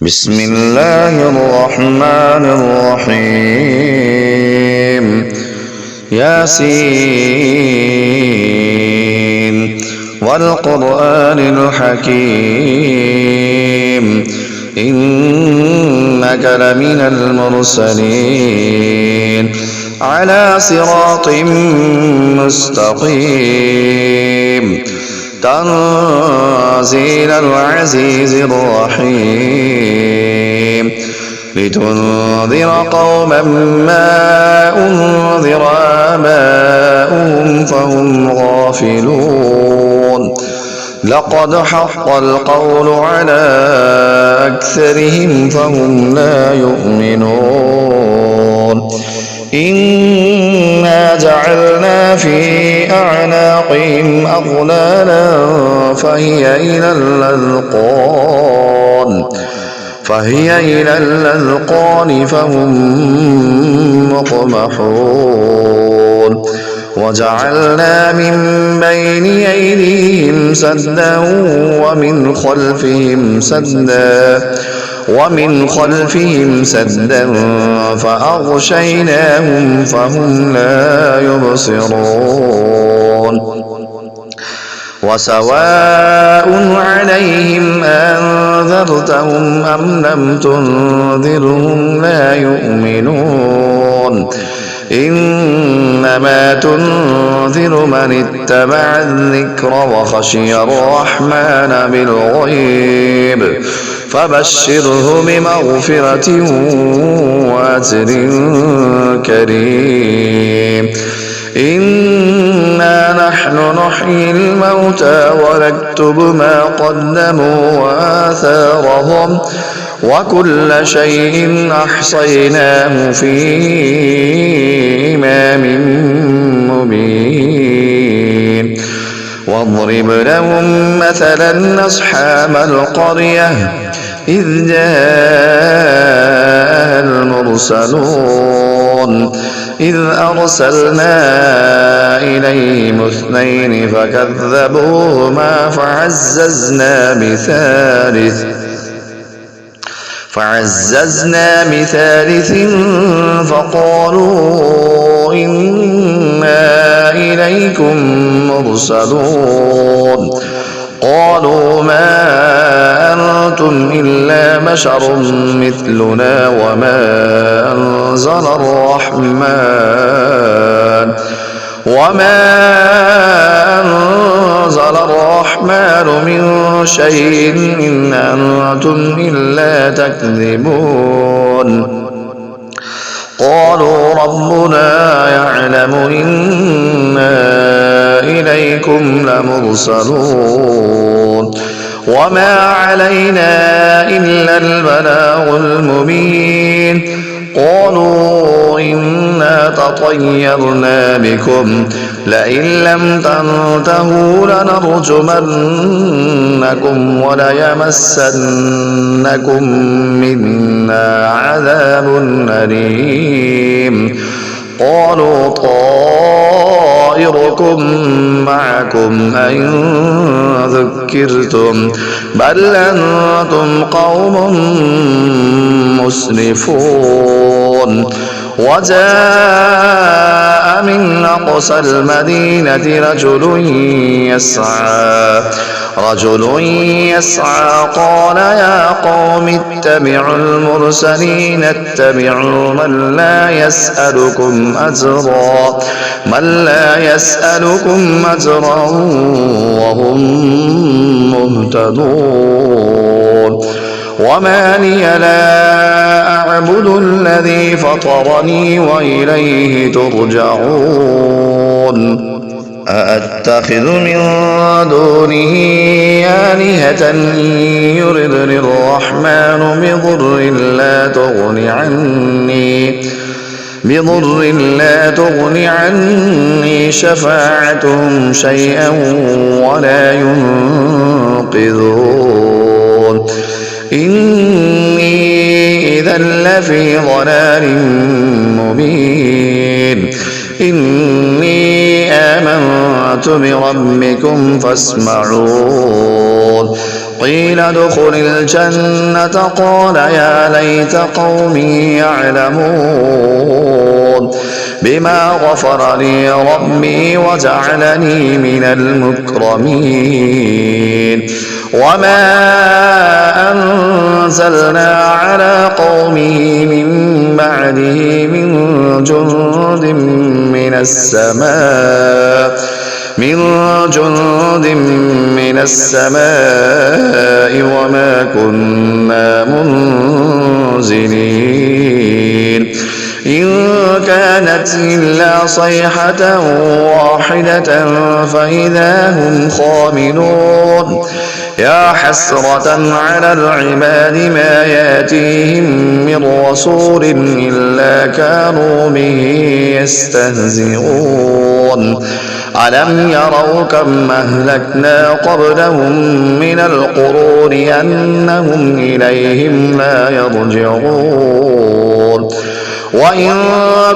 بسم الله الرحمن الرحيم ياسين والقرآن الحكيم إنك لمن المرسلين على صراط مستقيم تنزيل العزيز الرحيم لتنذر قوما ما أنذر آباؤهم فهم غافلون لقد حق القول على أكثرهم فهم لا يؤمنون إنا جعلنا في أعناقهم أغلالا فهي إلى الأذقان فهم مقمحون وجعلنا من بين أيديهم سدا ومن خلفهم سدا فأغشيناهم فهم لا يبصرون وسواء عليهم أنذرتهم أم لم تنذرهم لا يؤمنون إنما تنذر من اتبع الذكر وخشي الرحمن بالغيب فبشره بمغفرة وأجر كريم إنا نحن نحيي الموتى ونكتب ما قدموا وآثارهم وكل شيء أحصيناه في إمام مبين واضرب لهم مثلا أصحاب القرية إذ جاءها المرسلون إذ أرسلنا إليهم اثنين فكذبوهما فعززنا بثالث فقالوا إنا إليكم مرسلون قالوا ما أنتم إلا بشر مثلنا وما أنزل الرحمن من شيء إن أنتم إلا تكذبون قالوا ربنا يعلم إنا إليكم لمرسلون وما علينا إلا البلاغ المبين قالوا إنا تطيرنا بكم لئن لم تنتهوا لنرجمنكم وليمسنكم منا عذاب أليم قالوا طائركم معكم أئن ذكرتم بل أنتم قوم مسرفون وجاء من أقصى المدينة رجل يسعى قال يا قوم اتبعوا المرسلين اتبعوا من لا يسألكم أجرا وهم مهتدون وما لي لا أعبد الذي فطرني وإليه ترجعون أأتخذ من دونه آلهة يردني الرحمن بضر لا تغني عني شفاعتهم شيئا ولا ينقذون إني إذا لفي ضلال مبين إني آمنت بربكم فاسمعون قيل ادخل الجنة قال يا ليت قومي يعلمون بما غفر لي ربي وجعلني من المكرمين وما أنزلنا على قومه من بعده من جند من السماء وما كنا منزلين إن كانت إلا صيحة واحدة فإذا هم خامدون يا حسرة على العباد ما ياتيهم من رسول إلا كانوا به يستهزئون ألم يروا كم أهلكنا قبلهم من القرون أنهم إليهم لا يرجعون وإن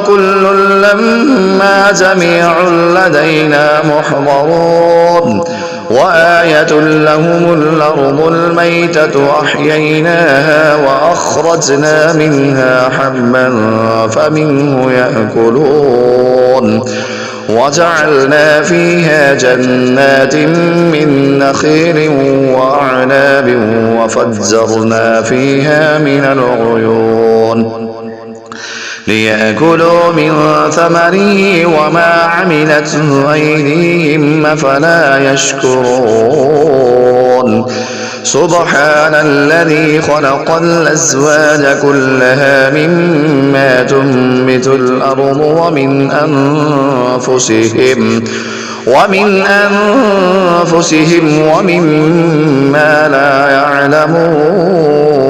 كل لما جميع لدينا محضرون وآية لهم الأرض الميتة أحييناها وأخرجنا منها حبا فمنه يأكلون وجعلنا فيها جنات من نخيل وأعناب وفجرنا فيها من العيون ليأكلوا من ثمره وما عملته أيديهم أفلا يشكرون سبحان الذي خلق الأزواج كلها مما تنبت الأرض ومن أنفسهم ومما لا يعلمون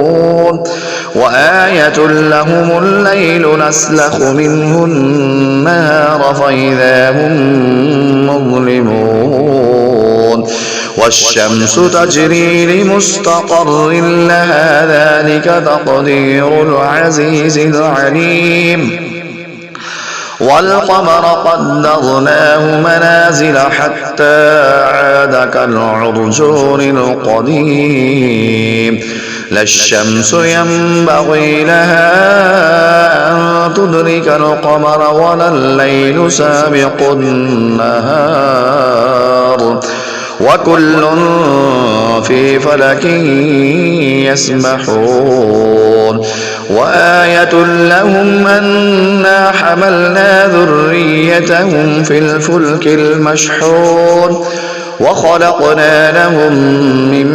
وآية لهم الليل نسلخ منه النهار فإذا هم مظلمون والشمس تجري لمستقر لها ذلك تقدير العزيز العليم والقمر قدرناه منازل حتى عاد كالعرجون القديم لا الشمس ينبغي لها أن تدرك القمر ولا الليل سابق النهار وكل في فلك يسبحون وآية لهم أنا حملنا ذريتهم في الفلك المشحون وخلقنا لهم من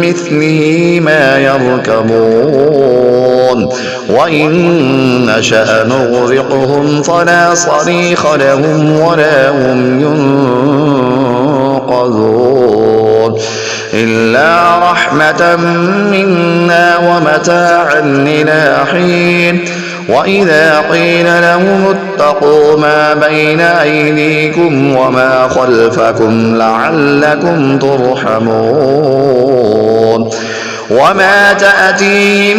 مثله ما يركبون وإن نشأ نغرقهم فلا صريخ لهم ولا هم ينقذون إلا رحمة منا ومتاعا إلى حين وإذا قيل لهم اتقوا ما بين أيديكم وما خلفكم لعلكم ترحمون وما تأتيهم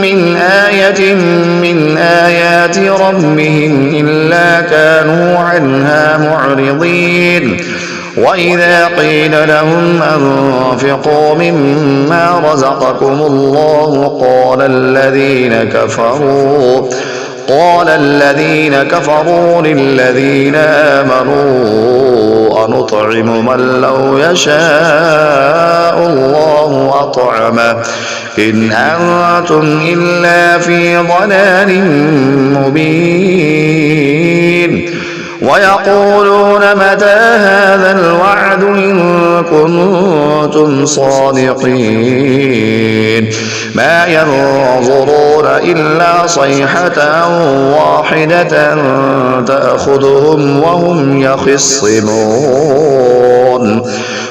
من آية من آيات ربهم إلا كانوا عنها معرضين وإذا قيل لهم أنفقوا مما رزقكم الله قال الذين كفروا للذين آمنوا أنطعم من لو يشاء الله أطعمه إن أنتم إلا في ضلال مبين ويقولون متى هذا الوعد إن كنتم صادقين ما ينظرون إلا صيحة واحدة تأخذهم وهم يخصمون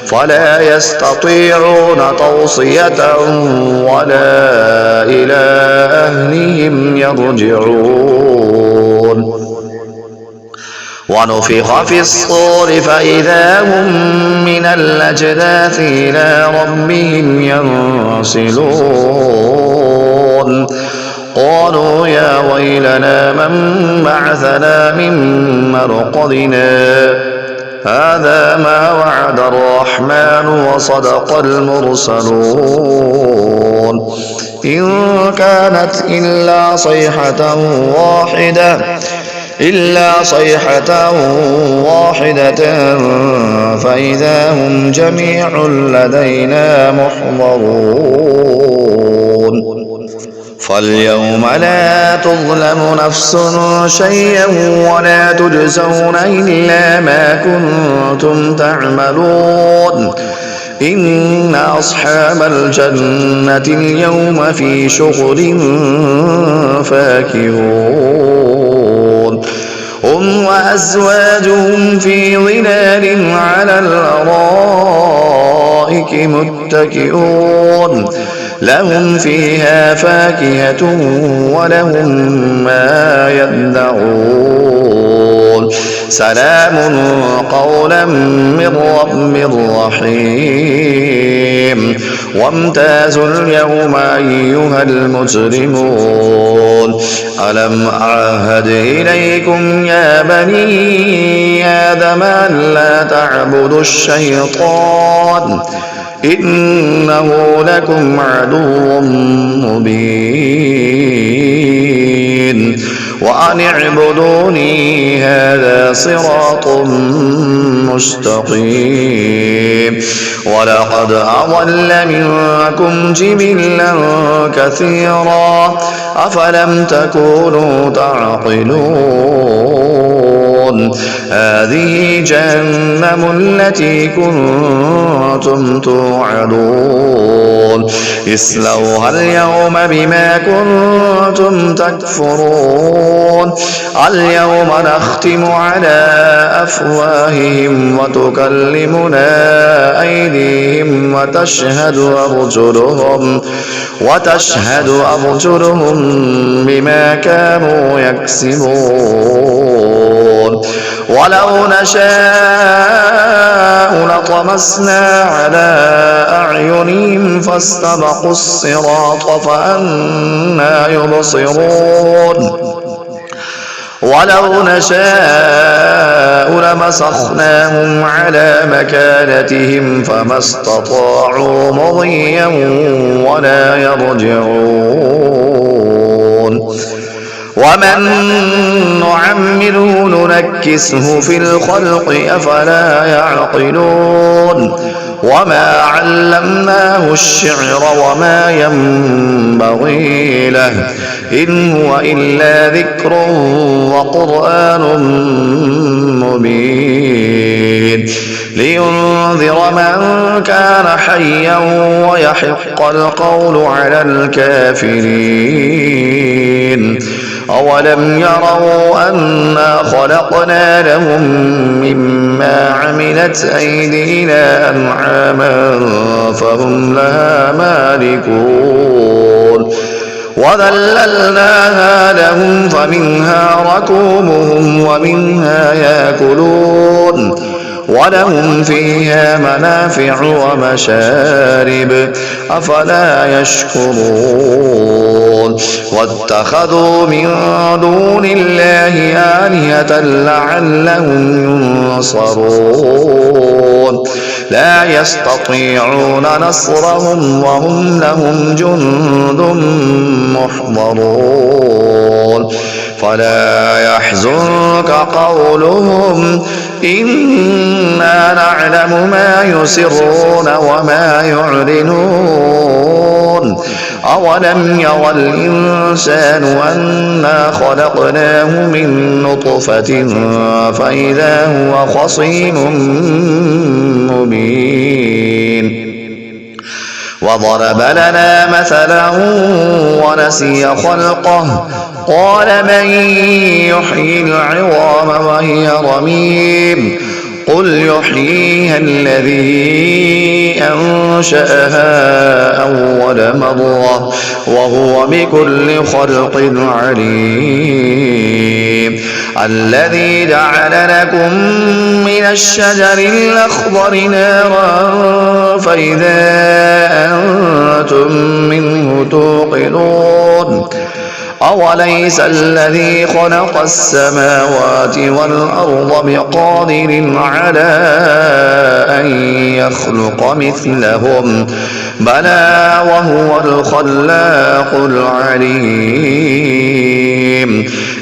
فلا يستطيعون توصية ولا إلى أهلهم يرجعون ونفخ في الصور فإذا هم من الأجداث إلى ربهم ينسلون قالوا يا ويلنا من بعثنا من مرقدنا هذا ما وعد الرحمن وصدق المرسلون إن كانت إلا صيحة واحدة فإذا هم جميع لدينا محضرون فاليوم لا تظلم نفس شيئا ولا تجزون إلا ما كنتم تعملون إن أصحاب الجنة اليوم في شغل فاكهون هم وأزواجهم في ظلال على الأرائك متكئون لهم فيها فاكهة ولهم ما يدعون سلام قولا من رب رحيم وامتازوا اليوم أيها المجرمون ألم أعهد إليكم يا بني آدم ألا تعبدوا الشيطان إنه لكم عدو مبين وأن اعبدوني هذا صراط مستقيم ولقد أضل منكم جبلا كثيرا أفلم تكونوا تعقلون هذه جهنم التي كنتم توعدون اصلوها اليوم بما كنتم تكفرون اليوم نختم على أفواههم وتكلمنا أيديهم وتشهد أرجلهم بما كانوا يكسبون ولو نشاء لطمسنا على أعينهم فاستبقوا الصراط فأنى يبصرون ولو نشاء لمسخناهم على مكانتهم فما استطاعوا مضيا ولا يرجعون ومن نعمره ننكسه في الخلق أفلا يعقلون وما علمناه الشعر وما ينبغي له إن هو إلا ذكر وقرآن مبين لينذر من كان حيا ويحق القول على الكافرين أولم يروا أنا خلقنا لهم مما عملت أيدينا أنعاما فهم لها مالكون وذللناها لهم فمنها ركوبهم ومنها يأكلون ولهم فيها منافع ومشارب أفلا يشكرون واتخذوا من دون الله آلهة لعلهم ينصرون لا يستطيعون نصرهم وهم لهم جند محضرون فلا يحزنك قولهم إنا نعلم ما يسرون وما يعلنون أولم ير الإنسان أنا خلقناه من نطفة فإذا هو خصيم مبين وضرب لنا مثلا ونسي خلقه قال من يحيي العظام وهي رميم قل يحييها الذي أنشأها أول مرة وهو بكل خلق عليم الذي جعل لكم من الشجر الأخضر نارا فإذا أنتم منه توقدون أوليس الذي خلق السماوات والأرض بقادر على أن يخلق مثلهم بلى وهو الخلاق العليم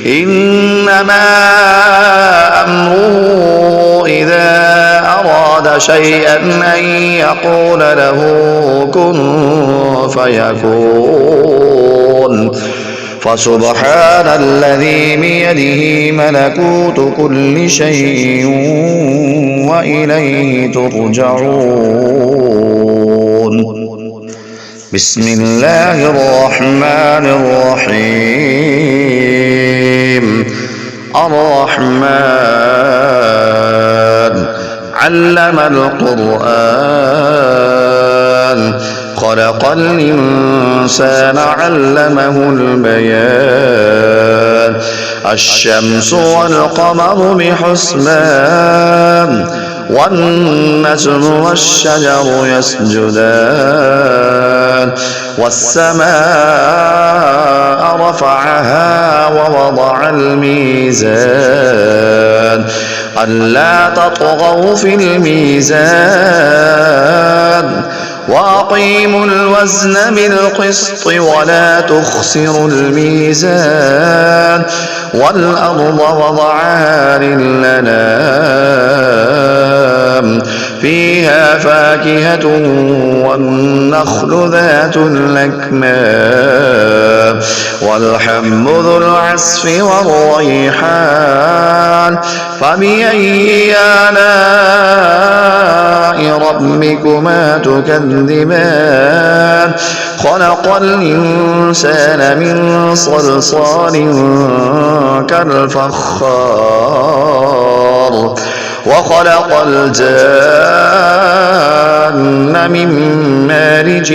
إنما أمره إذا أراد شيئا أن يقول له كن فيكون فسبحان الذي بيده ملكوت كل شيء وإليه ترجعون بسم الله الرحمن الرحيم الرحمن علم القرآن خلق الإنسان علمه البيان الشمس والقمر بحسبان والنجم والشجر يسجدان والسماء رفعها ووضع الميزان ألا تطغوا في الميزان وأقيموا الوزن بالقسط ولا تخسروا الميزان والأرض وضعها للأنام فيها فاكهة والنخل ذات الأكمام والحب ذو العصف والريحان فبأي آلاء ربكما تكذبان خلق الإنسان من صلصال كالفخار وخلق الجان من مارج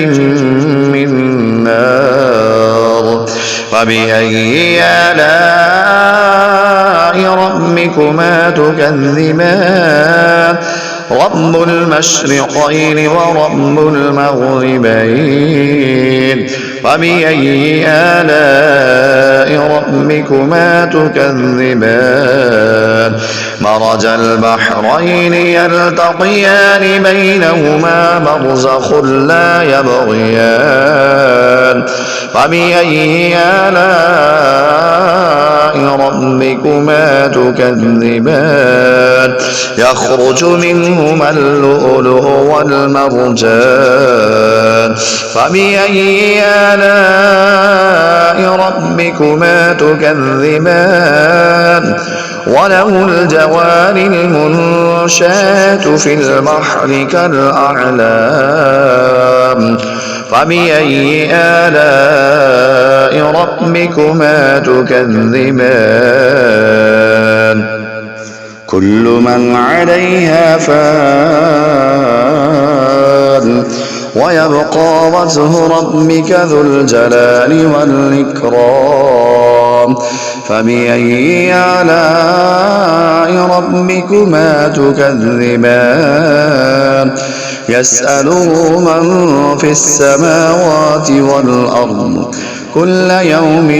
من نار فبأي آلاء ربكما تكذبان رب المشرقين ورب المغربين فبأي آلاء ربكما تكذبان مرج البحرين يلتقيان بينهما برزخ لا يبغيان فبأي آلاء ربكما تكذبان يخرج منهما اللؤلؤ والمرجان فبأي آلاء ربكما تكذبان وله الجوار المنشآت في البحر كالأعلام فبأي آلاء ربكما تكذبان كل من عليها فان ويبقى وجه ربك ذو الجلال والإكرام فبأي آلاء ربكما تكذبان يسأله من في السماوات والأرض كل يوم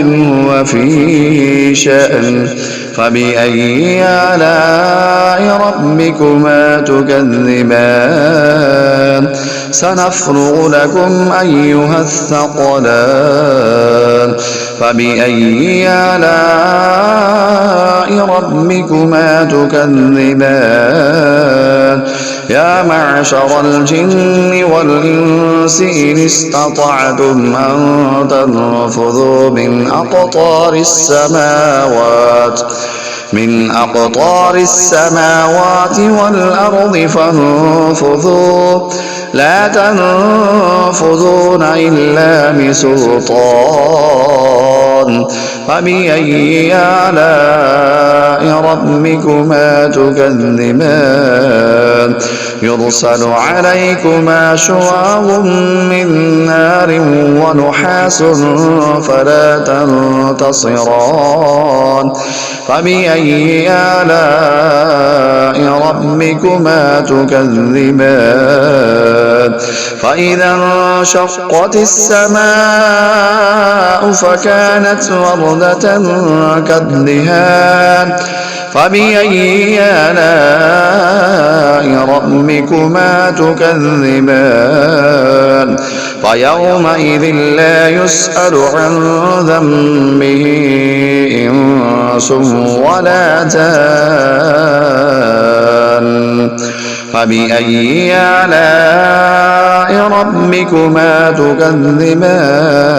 هو في شأن فبأي آلاء ربكما تكذبان سنفرغ لكم أيها الثقلان فبأي آلاء ربكما تكذبان يا معشر الجن والإنس إن استطعتم أن تنفذوا من أقطار السماوات والأرض فانفذوا لا تنفذون إلا بسلطان فبأي آلاء ربكما تكذبان يرسل عليكما شواظ من نار ونحاس فلا تنتصران فبأي آلاء ربكما تكذبان فإذا انشقت السماء فكانت وردة كالدهان فبأي آلاء ربكما تكذبان فيومئذ لا يسأل عن ذنبه إنس ولا جان فبأي آلاء ربكما تكذبان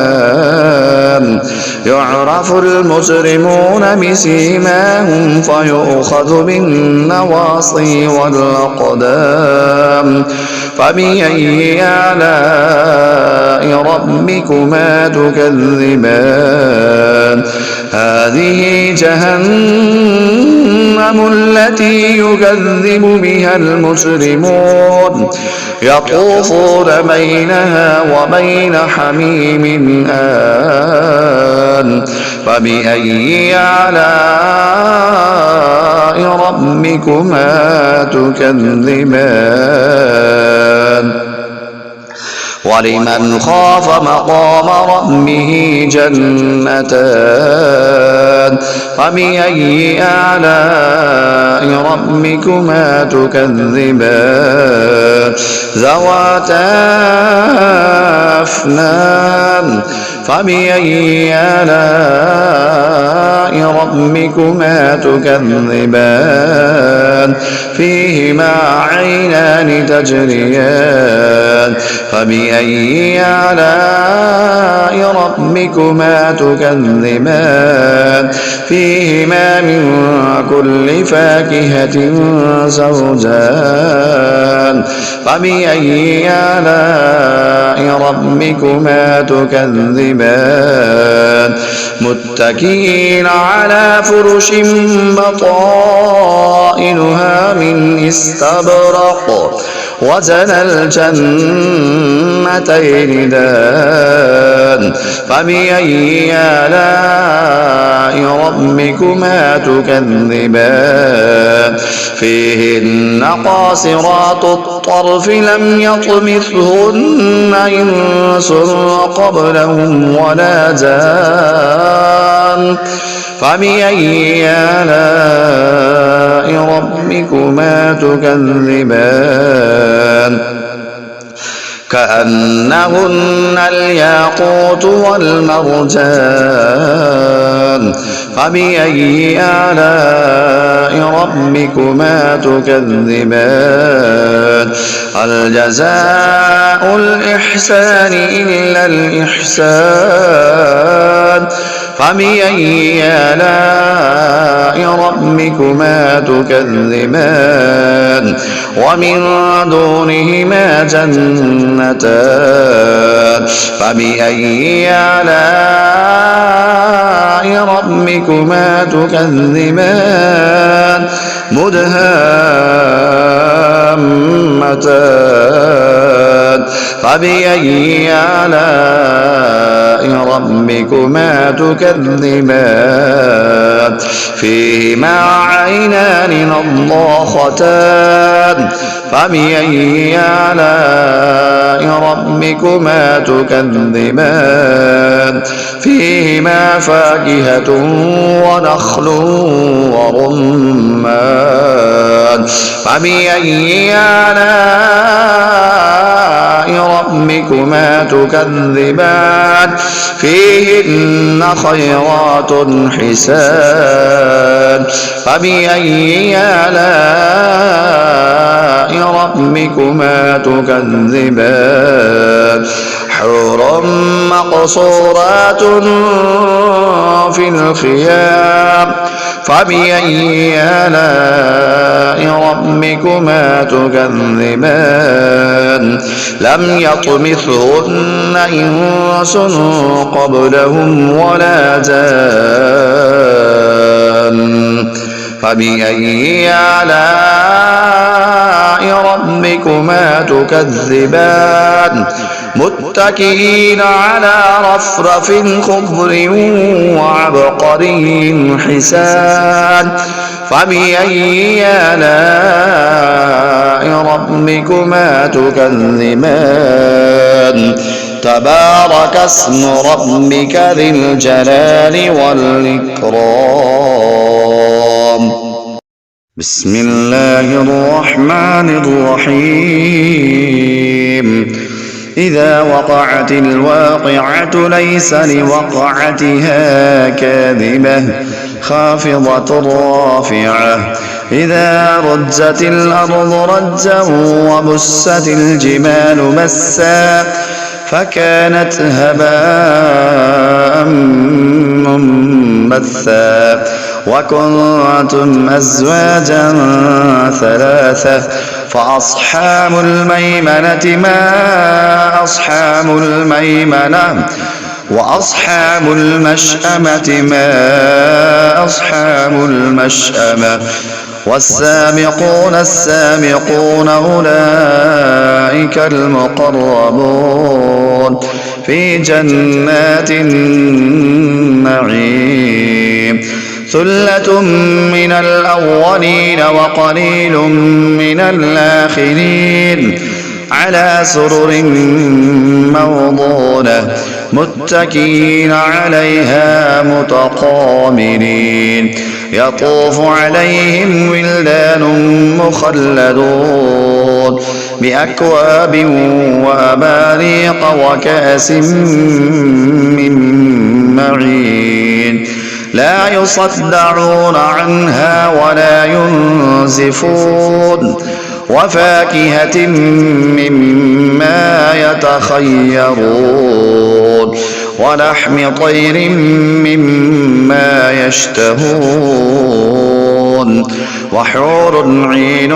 يعرف المجرمون بسيماهم فيؤخذ بالنواصي والأقدام فبأي آلاء ربكما تكذبان هذه جهنم التي يكذب بها المجرمون يطوفون بينها وبين حميم آن فبأي آلاء ربكما تكذبان ولمن خاف مقام ربه جنتان فبأي آلاء ربكما تكذبان ذواتا أفنان فبأي آلاء ربكما تكذبان فيهما عينان تجريان فبأي آلاء ربكما تكذبان فيهما من كل فاكهة زوجان فبأي آلاء ربكما تكذبان متكئين على فرش بطائنها من استبرق وزنى الجنتين دان فبأي آلاء ربكما تكذبان فيهن قاصرات الطرف لم يطمثهن إنس قبلهم ولا جان فبأي آلاء ربكما تكذبان كأنهن الياقوت والمرجان فبأي آلاء ربكما تكذبان هل جزاء الإحسان إلا الإحسان فبأي آلاء ربكما تكذبان ومن دونهما جنتان فبأي آلاء ربكما تكذبان مدهامتان فبأي آلاء ربكما تكذبان فيهما عينان نضاختان فبأي آلاء ربكما تكذبان فيهما فاكهة ونخل ورمان فبأي آلاء ربكما تكذبان فيهن خيرات حسان فبأي آلاء ربكما تكذبان حور مقصورات في الخيام فبأي آلاء ربكما تكذبان لم يطمثهن إنس قبلهم ولا جان فبأي آلاء ربكما تكذبان متكئين على رفرف خضر وعبقري حسان فبأي آلاء ربكما تكذبان تبارك اسم ربك ذي الجلال والإكرام. بسم الله الرحمن الرحيم. إذا وقعت الواقعة ليس لوقعتها كاذبة خافضة رافعة. إذا رجت الأرض رجا وبست الجبال بسا فكانت هباء منبثا. وكنتم أزواجا ثلاثة فأصحاب الميمنة ما أصحاب الميمنة وأصحاب المشأمة ما أصحاب المشأمة. والسابقون السابقون أولئك المقربون في جنات النعيم. ثلة من الأولين وقليل من الآخرين على سرر موضونة متكئين عليها متقابلين. يطوف عليهم ولدان مخلدون بأكواب وأباريق وكأس من معين لا يصدعون عنها ولا ينزفون. وفاكهة مما يتخيرون ولحم طير مما يشتهون. وحور عين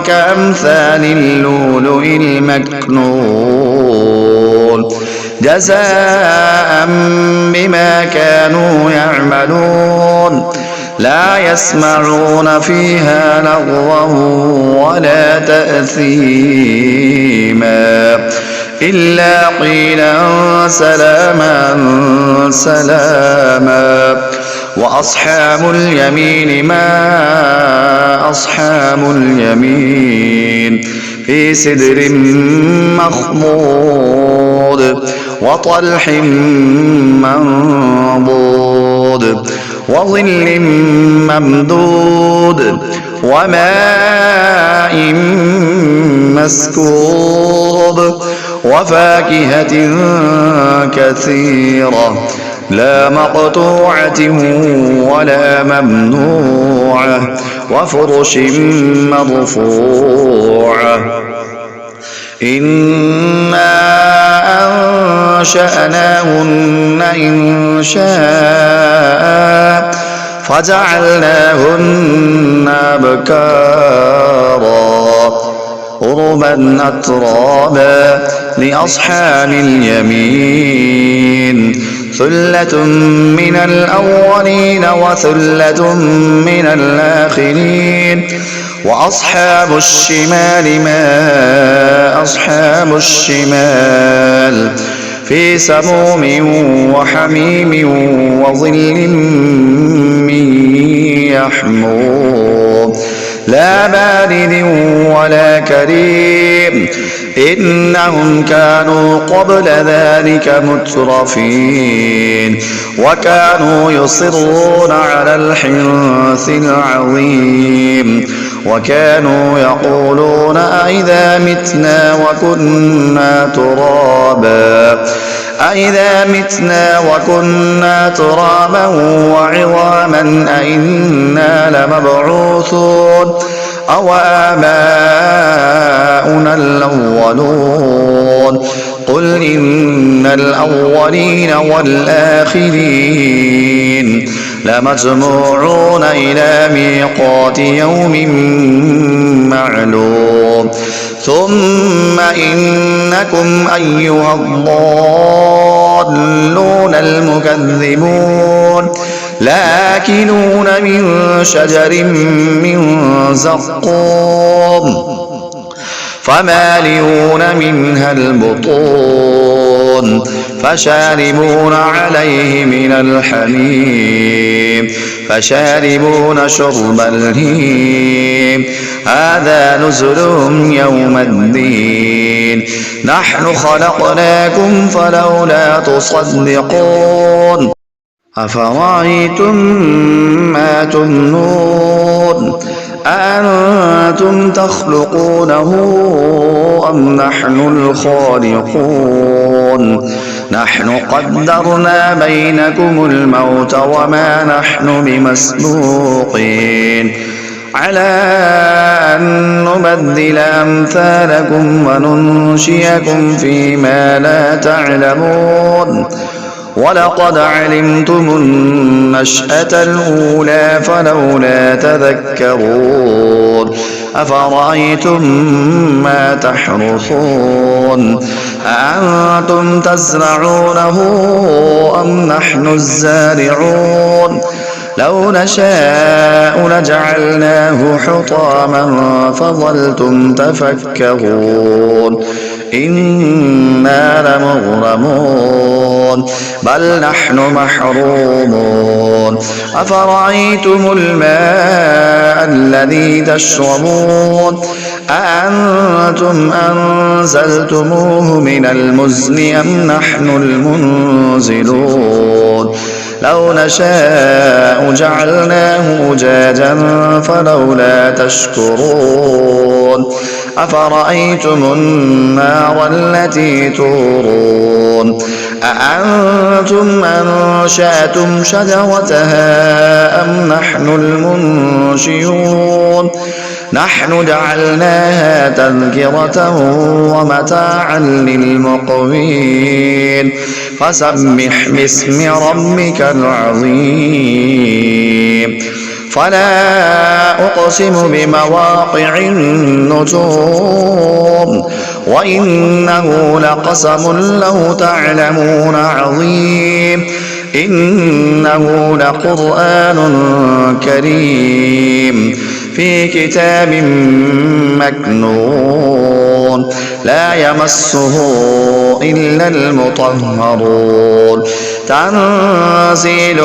كأمثال اللؤلؤ المكنون جزاء بما كانوا يعملون. لا يسمعون فيها لغوا ولا تأثيما إلا قيلا سلاما سلاما. وأصحاب اليمين ما أصحاب اليمين في سدر مخضود وطلح منضود وظل ممدود وماء مسكوب وفاكهة كثيرة لا مقطوعة ولا ممنوعة وفرش مرفوعة. إنا أنشأناهن إنشاء فجعلناهن أبكارا عربا أترابا لأصحاب اليمين. ثلة من الأولين وثلة من الآخرين. وأصحاب الشمال ما أصحاب الشمال في سموم وحميم وظل من يحموم لا بارد ولا كريم. إنهم كانوا قبل ذلك مترفين وكانوا يصرون على الحنث العظيم وكانوا يقولون أئذا متنا وكنا ترابا أئذا متنا وكنا ترابا وعظاما أئنا لمبعوثون أو آباؤنا الأولون. قل إن الأولين والآخرين لمجموعون إلى ميقات يوم معلوم. ثم إنكم أيها الضالون المكذبون لآكلون من شجر من زقوم فمالئون منها البطون فشاربون عليه من الحميم فشاربون شرب الهيم. هذا نزلهم يوم الدين نحن خلقناكم فلولا تصدقون أفرأيتم ما تمنون أأنتم تخلقونه أم نحن الخالقون نحن قدرنا بينكم الموت وما نحن بمسبوقين على أن نبدل أمثالكم وننشئكم فيما لا تعلمون ولقد علمتم النشأة الأولى فلولا تذكرون أفرأيتم ما تحرثون أأنتم تزرعونه أم نحن الزارعون لو نشاء لجعلناه حطاما فظلتم تفكرون إنا لمغرمون بل نحن محرومون أفرأيتم الماء الذي تشربون أأنتم أنزلتموه من المزن أم نحن المنزلون لو نشاء جعلناه أجاجا فلولا تشكرون أفرأيتم النار التي تورون أأنتم أنشأتم شجرتها أم نحن المنشئون نحن جعلناها تذكرة ومتاعا للمقوين فسبح باسم ربك العظيم فلا أقسم بمواقع النجوم وإنه لقسم لو تعلمون عظيم إنه لقرآن كريم في كتاب مكنون لا يمسه إلا المطهرون تنزيل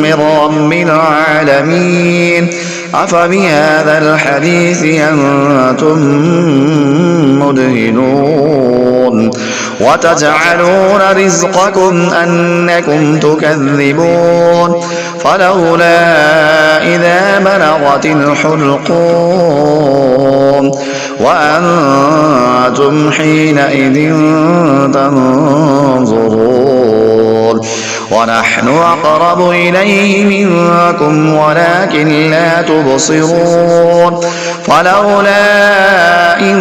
من رب العالمين أفبهذا الحديث أنتم مدهنون وتجعلون رزقكم أنكم تكذبون فلولا إذا بلغت الحلقوم وأنتم حينئذ تنظرون ونحن أقرب إليه منكم ولكن لا تبصرون فلولا إن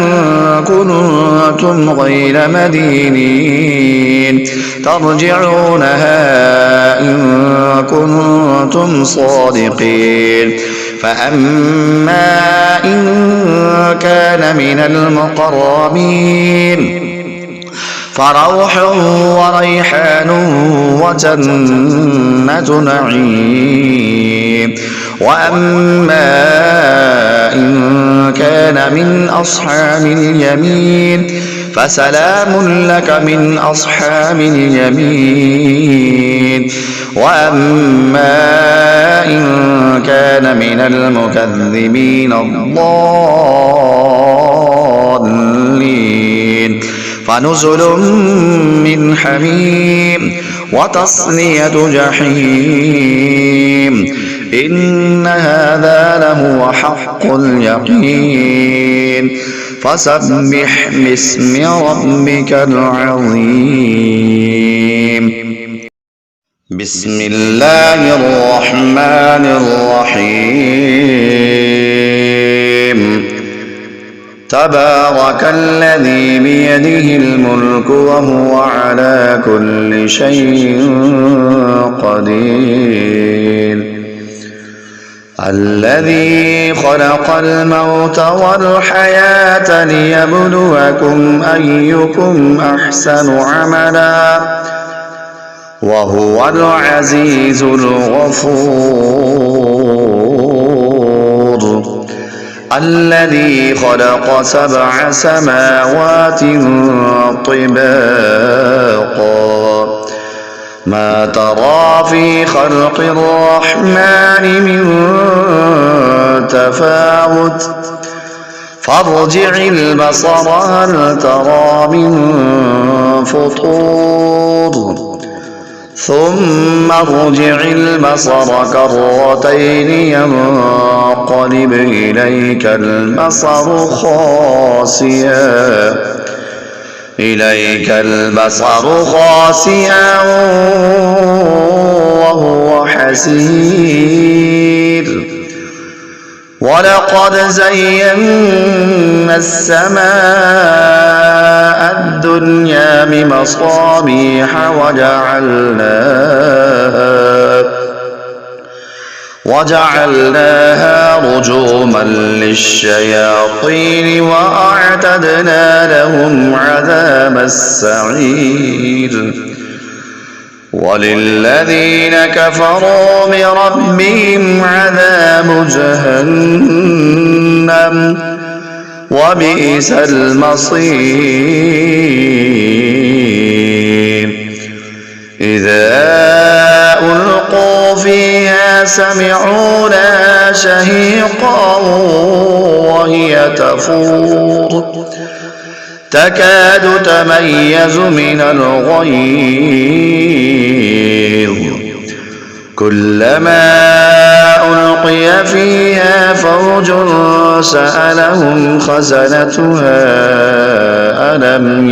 كنتم غير مدينين ترجعونها إن كنتم صادقين فأما إن كان من المقربين فروح وريحان وجنة نعيم وأما إن كان من أصحاب اليمين فسلام لك من أصحاب اليمين وأما إن كان من المكذبين الضالين فنزل من حميم وتصلية جحيم إن هذا لهو حق اليقين فسبح باسم ربك العظيم بسم الله الرحمن الرحيم تبارك الذي بيده الملك وهو على كل شيء قدير الذي خلق الموت والحياة ليبلوكم أيكم أحسن عملا وهو العزيز الغفور الذي خلق 7 سماوات طباقا ما ترى في خلق الرحمن من تفاوت فارجع البصر هل ترى من فطور ثم ارجع البصر كرتين ينقلب إليك البصر خاسئا وهو حسير ولقد زينا السماء الدنيا بمصابيح وجعلناها رجوما للشياطين وأعتدنا لهم عذاب السعير وللذين كفروا بربهم عذاب جهنم وبئس المصير إذا ألقوا فيها سمعوا لها شهيقا وهي تفور تكاد تميز من الغيظ كلما ألقي فيها فوج سألهم خزنتها ألم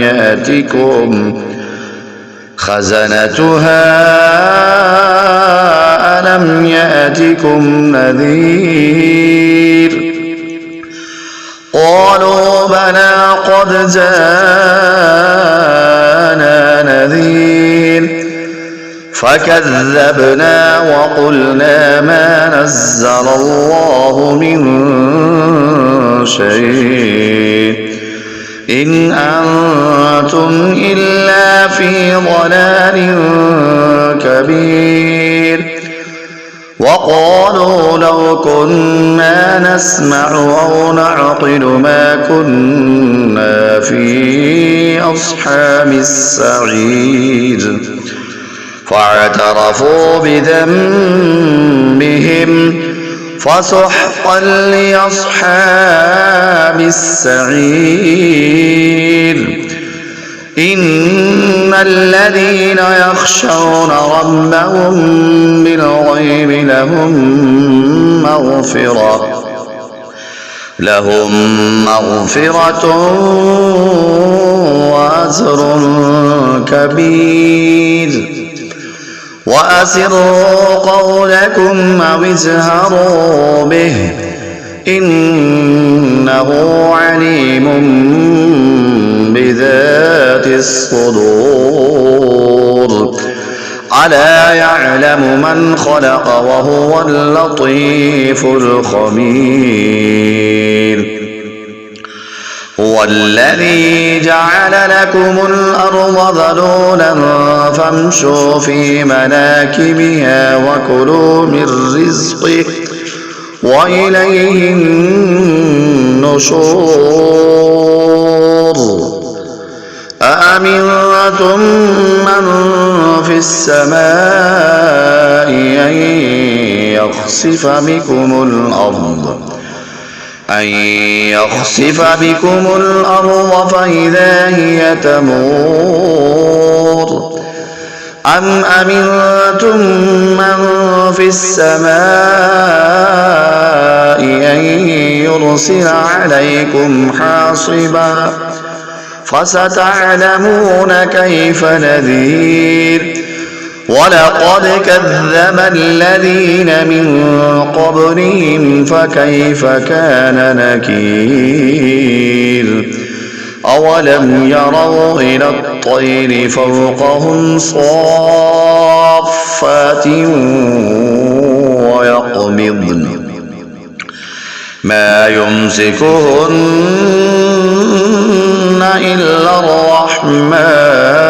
يأتكم نذير قالوا بلى قد جاءنا نذير فكذبنا وقلنا ما نزل الله من شيء إن أنتم إلا في ضلال كبير وقالوا لو كنا نسمع أو نعقل ما كنا في أصحاب السعير فاعترفوا بذنبهم فسحقا لأصحاب السعير إن الذين يخشون ربهم بالغيب لهم مغفرة وأجر كبير وأسروا قولكم أو اجهروا به إنه عليم بذات الصدور ألا يعلم من خلق وهو اللطيف الخبير هو الذي جعل لكم الأرض ذلولا فامشوا في مناكبها وكلوا من رزقه وإليه النشور أأمنتم من في السماء أن يخسف بكم الأرض فإذا هي تمور أم أمنتم من في السماء أن يرسل عليكم حاصبا فستعلمون كيف نذير ولقد كذب الذين من قبلهم فكيف كان نكير أولم يروا إلى الطير فوقهم صافات ويقبضن ما يمسكهن إلا الرحمن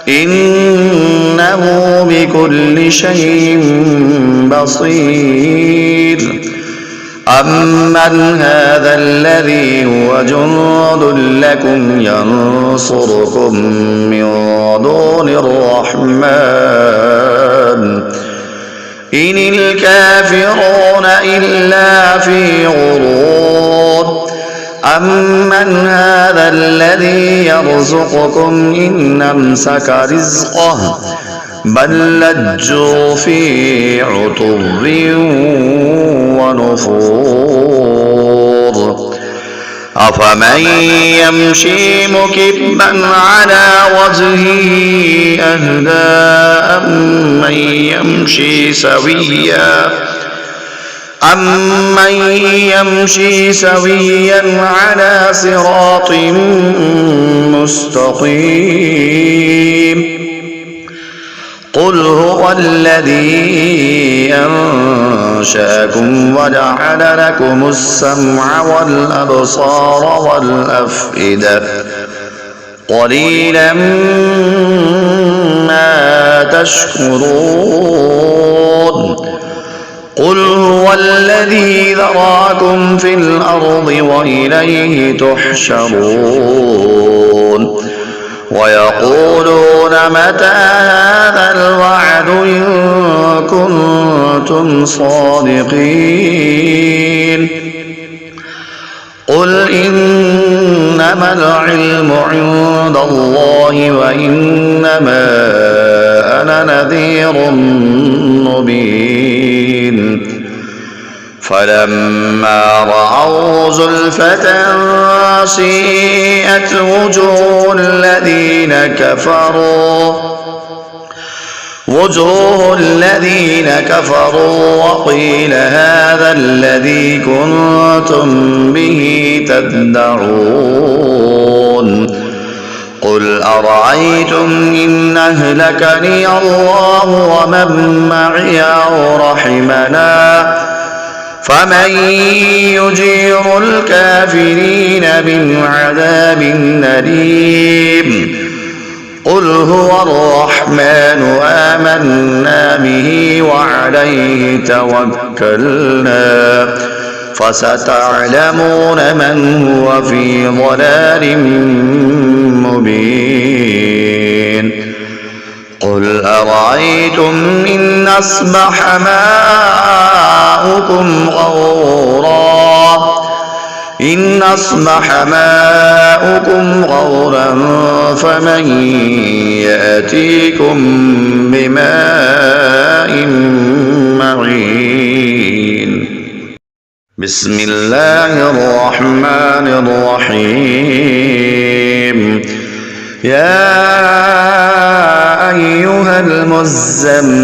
إنه بكل شيء بصير أمن هذا الذي هو جند لكم ينصركم من دون الرحمن إن الكافرون إلا في غرور أمن هذا الذي يرزقكم إن أمسك رزقه بل لجوا في عتو ونفور أفمن يمشي مكبا على وجهه أهدى أمن يمشي سويا على صراط مستقيم قل هو الذي أنشأكم وجعل لكم السمع والأبصار والأفئدة قليلا ما تشكرون قل هو الذي ذراكم في الأرض وإليه تحشرون ويقولون متى هذا الوعد إن كنتم صادقين قل إنما العلم عند الله وإنما أنا نذير مبين فلما رأوا زلفة سيئت وجوه الذين كفروا وقيل هذا الذي كنتم به تدعون قل أرأيتم إن أهلكني الله ومن معي أو رحمنا فمن يجير الكافرين من عذاب أليم قل هو الرحمن آمنا به وعليه توكلنا فستعلمون من هو في ضلال مبين قل أرأيتم إن أصبح ماؤكم غورا فمن يأتيكم بماء معين بسم الله الرحمن الرحيم يا أيها المزمل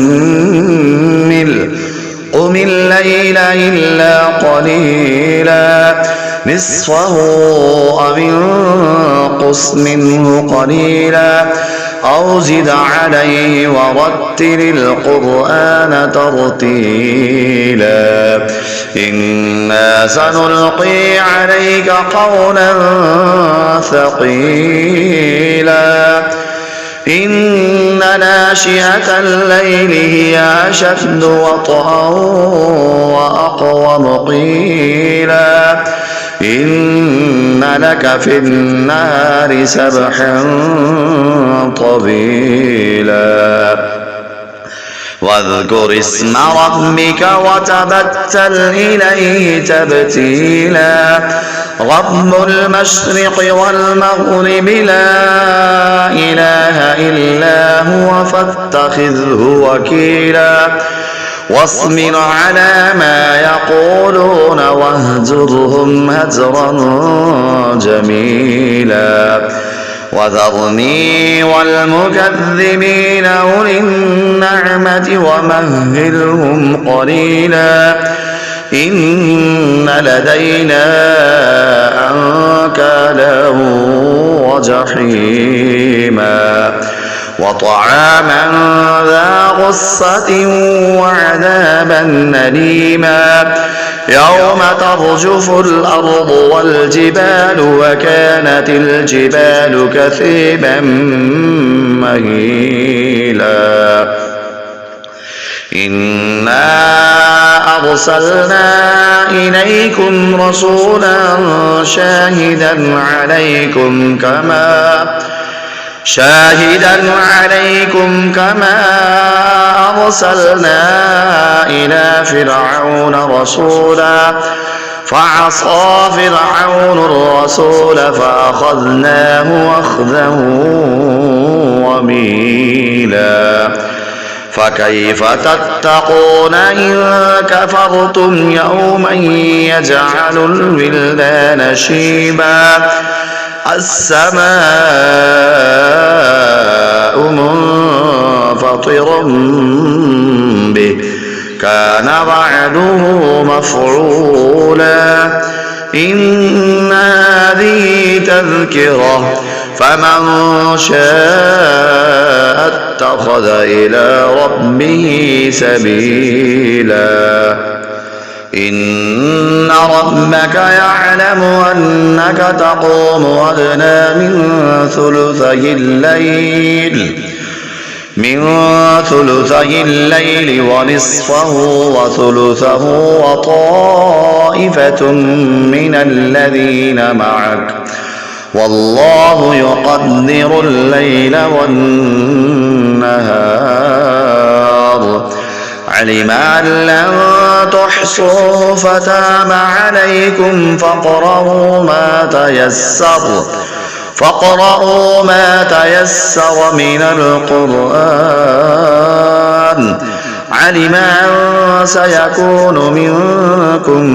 قم الليل إلا قليلا نصفه أو انقص منه قليلا أو زد عليه ورتل القرآن ترتيلا إنا سنلقي عليك قولا ثقيلا إن ناشئة الليل هي أشد وطئا وأقوم قيلا إن لك في النهار سبحا طويلا واذكر اسم ربك وتبتل إليه تبتيلا رب المشرق والمغرب لا إله إلا هو فاتخذه وكيلا واصبر على ما يقولون واهجرهم هجرا جميلا وذرني والمكذبين أولي النعمة ومهلهم قليلا إن لدينا أنكالا وجحيما وطعاما ذا غصة وعذابا أليما يوم ترجف الأرض والجبال وكانت الجبال كثيبا مهيلا إنا أرسلنا إليكم رسولا شاهدا عليكم كما أرسلنا إلى فرعون رسولا فعصى فرعون الرسول فأخذناه أخذا وبيلا فكيف تتقون إن كفرتم يوما يجعل الولدان شيبا السماء منفطر به كان وعده مفعولا إن هذه تذكرة فمن شاء اتخذ إلى ربه سبيلا إن ربك يعلم أنك تقوم أدنى من ثلثي الليل ونصفه وثلثه وطائفة من الذين معك والله يقدر الليل والنهار علم أن لن تحصوا فتاب عليكم فاقرؤوا ما تيسر من القرآن علم أن سيكون منكم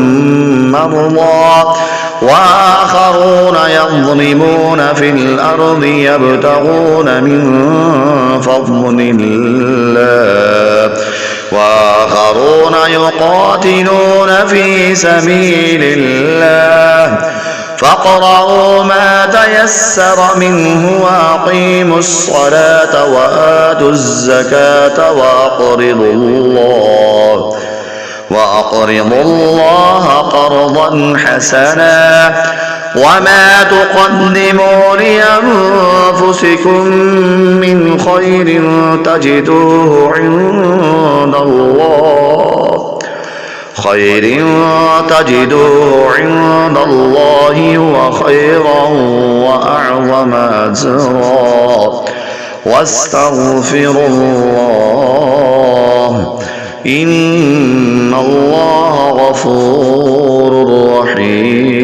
مرضى وآخرون يضربون في الأرض يبتغون من فضل الله وآخرون يقاتلون في سبيل الله فاقرؤوا ما تيسر منه وأقيموا الصلاة وآتوا الزكاة وأقرضوا الله قرضا حسنا وما تقدموا لأنفسكم من خير تجدوه عند الله هو خيرا وأعظم أجرا واستغفروا الله إن الله غفور رحيم